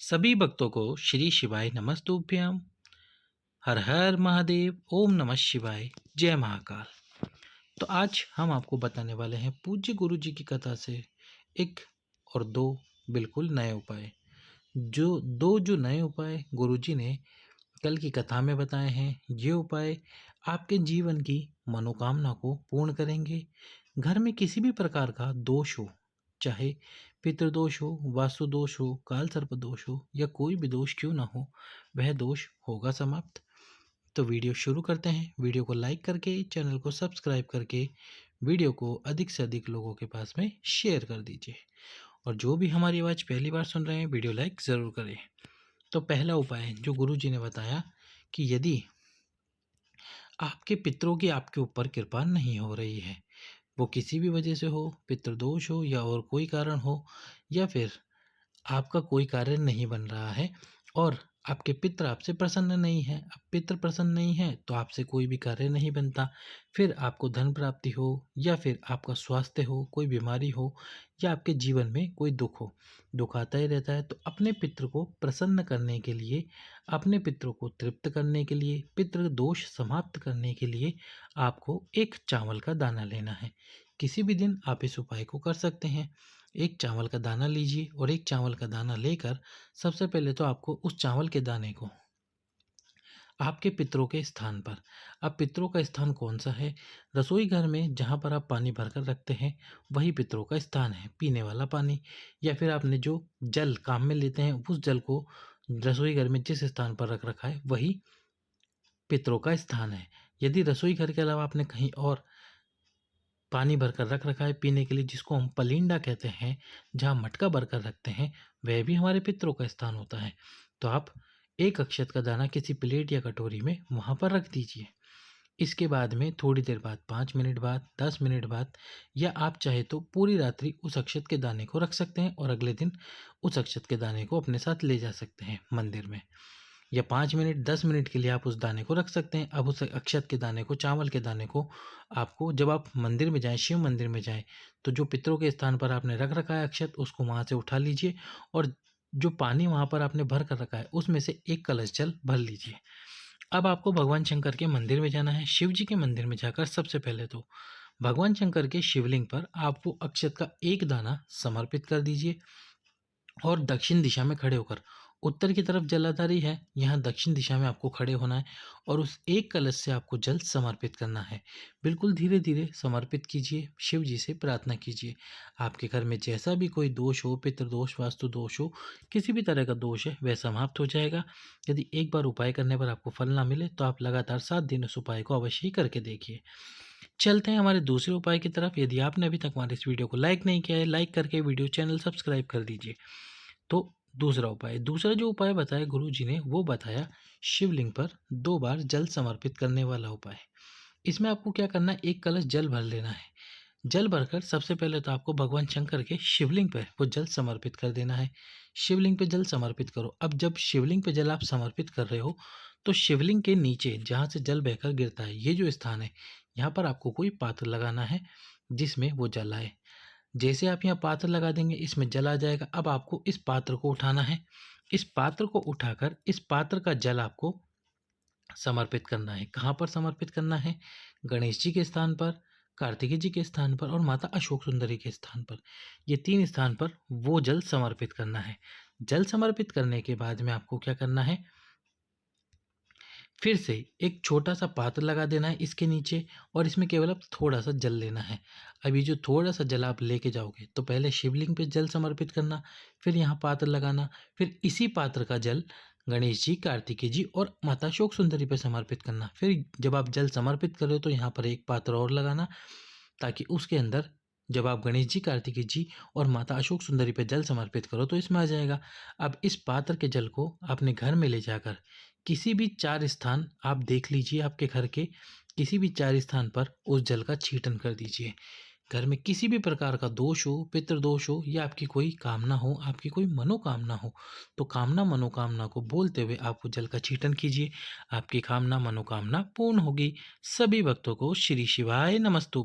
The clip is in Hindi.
सभी भक्तों को श्री शिवाय नमस्तुभ्यम। हर हर महादेव, ओम नमः शिवाय, जय महाकाल। तो आज हम आपको बताने वाले हैं पूज्य गुरु जी की कथा से एक और दो बिल्कुल नए उपाय। जो नए उपाय गुरु जी ने कल की कथा में बताए हैं, ये उपाय आपके जीवन की मनोकामना को पूर्ण करेंगे। घर में किसी भी प्रकार का दोष हो, चाहे पितृदोष हो, वास्तु दोष हो, काल सर्प दोष हो या कोई भी दोष क्यों ना हो, वह दोष होगा समाप्त। तो वीडियो शुरू करते हैं। वीडियो को लाइक करके, चैनल को सब्सक्राइब करके, वीडियो को अधिक से अधिक लोगों के पास में शेयर कर दीजिए। और जो भी हमारी आवाज़ पहली बार सुन रहे हैं, वीडियो लाइक ज़रूर करें। तो पहला उपाय जो गुरु जी ने बताया कि यदि आपके पितरों की आपके ऊपर कृपा नहीं हो रही है, वो किसी भी वजह से हो, पितृदोष हो या और कोई कारण हो, या फिर आपका कोई कार्य नहीं बन रहा है और आपके पितर आपसे प्रसन्न नहीं है। अब पितर प्रसन्न नहीं है तो आपसे कोई भी कार्य नहीं बनता। फिर आपको धन प्राप्ति हो या फिर आपका स्वास्थ्य हो, कोई बीमारी हो या आपके जीवन में कोई दुख हो, दुख आता ही रहता है। तो अपने पितर को प्रसन्न करने के लिए, अपने पितरों को तृप्त करने के लिए, पितृ दोष समाप्त करने के लिए आपको एक चावल का दाना लेना है। किसी भी दिन आप इस उपाय को कर सकते हैं। एक चावल का दाना लीजिए और एक चावल का दाना लेकर सबसे पहले तो आपको उस चावल के दाने को आपके पितरों के स्थान पर, अब पितरों का स्थान कौन सा है? रसोई घर में जहाँ पर आप पानी भरकर रखते हैं वही पितरों का स्थान है, पीने वाला पानी। या फिर आपने जो जल काम में लेते हैं उस जल को रसोई घर में जिस स्थान पर रख रखा है वही पितरों का स्थान है। यदि रसोई घर के अलावा आपने कहीं और पानी भरकर रख रखा है पीने के लिए, जिसको हम पलिंडा कहते हैं, जहाँ मटका भरकर रखते हैं, वह भी हमारे पितरों का स्थान होता है। तो आप एक अक्षत का दाना किसी प्लेट या कटोरी में वहाँ पर रख दीजिए। इसके बाद में थोड़ी देर बाद, 5 मिनट बाद, 10 मिनट बाद, या आप चाहे तो पूरी रात्रि उस अक्षत के दाने को रख सकते हैं और अगले दिन उस अक्षत के दाने को अपने साथ ले जा सकते हैं मंदिर में। या 5 मिनट, 10 मिनट के लिए आप उस दाने को रख सकते हैं। अब उस अक्षत के दाने को, चावल के दाने को, आपको जब आप मंदिर में जाएं, शिव मंदिर में जाएं, तो जो पितरों के स्थान पर आपने रख रखा है अक्षत, उसको वहाँ से उठा लीजिए और जो पानी वहाँ पर आपने भर कर रखा है उसमें से एक कलश जल भर लीजिए। अब आपको भगवान शंकर के मंदिर में जाना है। शिव जी के मंदिर में जाकर सबसे पहले तो भगवान शंकर के शिवलिंग पर आप वो अक्षत का एक दाना समर्पित कर दीजिए और दक्षिण दिशा में खड़े होकर, उत्तर की तरफ जलाधारी है, यहाँ दक्षिण दिशा में आपको खड़े होना है और उस एक कलश से आपको जल समर्पित करना है। बिल्कुल धीरे धीरे समर्पित कीजिए, शिव जी से प्रार्थना कीजिए। आपके घर में जैसा भी कोई दोष हो, पितृदोष, वास्तु दोष हो, किसी भी तरह का दोष है, वह समाप्त हो जाएगा। यदि एक बार उपाय करने पर आपको फल ना मिले तो आप लगातार 7 दिन उस उपाय को अवश्य ही करके देखिए। चलते हैं हमारे दूसरे उपाय की तरफ। यदि आपने अभी तक हमारे इस वीडियो को लाइक नहीं किया है, लाइक करके वीडियो चैनल सब्सक्राइब कर दीजिए। तो दूसरा जो उपाय बताया गुरु जी ने, वो बताया शिवलिंग पर 2 बार जल समर्पित करने वाला उपाय। इसमें आपको क्या करना है, एक कलश जल भर लेना है। जल भरकर सबसे पहले तो आपको भगवान शंकर के शिवलिंग पर वो जल समर्पित कर देना है। शिवलिंग पे जल समर्पित करो। अब जब शिवलिंग पे जल आप समर्पित कर रहे हो तो शिवलिंग के नीचे जहाँ से जल बहकर गिरता है, ये जो स्थान है, यहाँ पर आपको कोई पात्र लगाना है जिसमें वो जल आए। जैसे आप यहाँ पात्र लगा देंगे, इसमें जल आ जाएगा। अब आपको इस पात्र को उठाना है। इस पात्र को उठाकर इस पात्र का जल आपको समर्पित करना है। कहाँ पर समर्पित करना है? गणेश जी के स्थान पर, कार्तिकेय जी के स्थान पर और माता अशोक सुंदरी के स्थान पर। ये 3 स्थान पर वो जल समर्पित करना है। जल समर्पित करने के बाद में आपको क्या करना है, फिर से एक छोटा सा पात्र लगा देना है इसके नीचे और इसमें केवल आप थोड़ा सा जल लेना है। अब ये जो थोड़ा सा जल आप लेके जाओगे तो पहले शिवलिंग पे जल समर्पित करना, फिर यहाँ पात्र लगाना, फिर इसी पात्र का जल गणेश जी, कार्तिकेय जी और माता अशोक सुंदरी पे समर्पित करना। फिर जब आप जल समर्पित करो तो यहाँ पर एक पात्र और लगाना, ताकि उसके अंदर जब आप गणेश जी, कार्तिकेय जी और माता अशोक सुंदरी पे जल समर्पित करो तो इसमें आ जाएगा। अब इस पात्र के जल को अपने घर में ले जाकर किसी भी 4 स्थान आप देख लीजिए, आपके घर के किसी भी 4 स्थान पर उस जल का छींटन कर दीजिए। घर में किसी भी प्रकार का दोष हो, पितृदोष हो या आपकी कोई कामना हो, आपकी कोई मनोकामना हो, तो कामना मनोकामना को बोलते हुए आप वो जल का छींटन कीजिए। आपकी कामना मनोकामना पूर्ण होगी। सभी भक्तों को श्री शिवाय नमस्तु।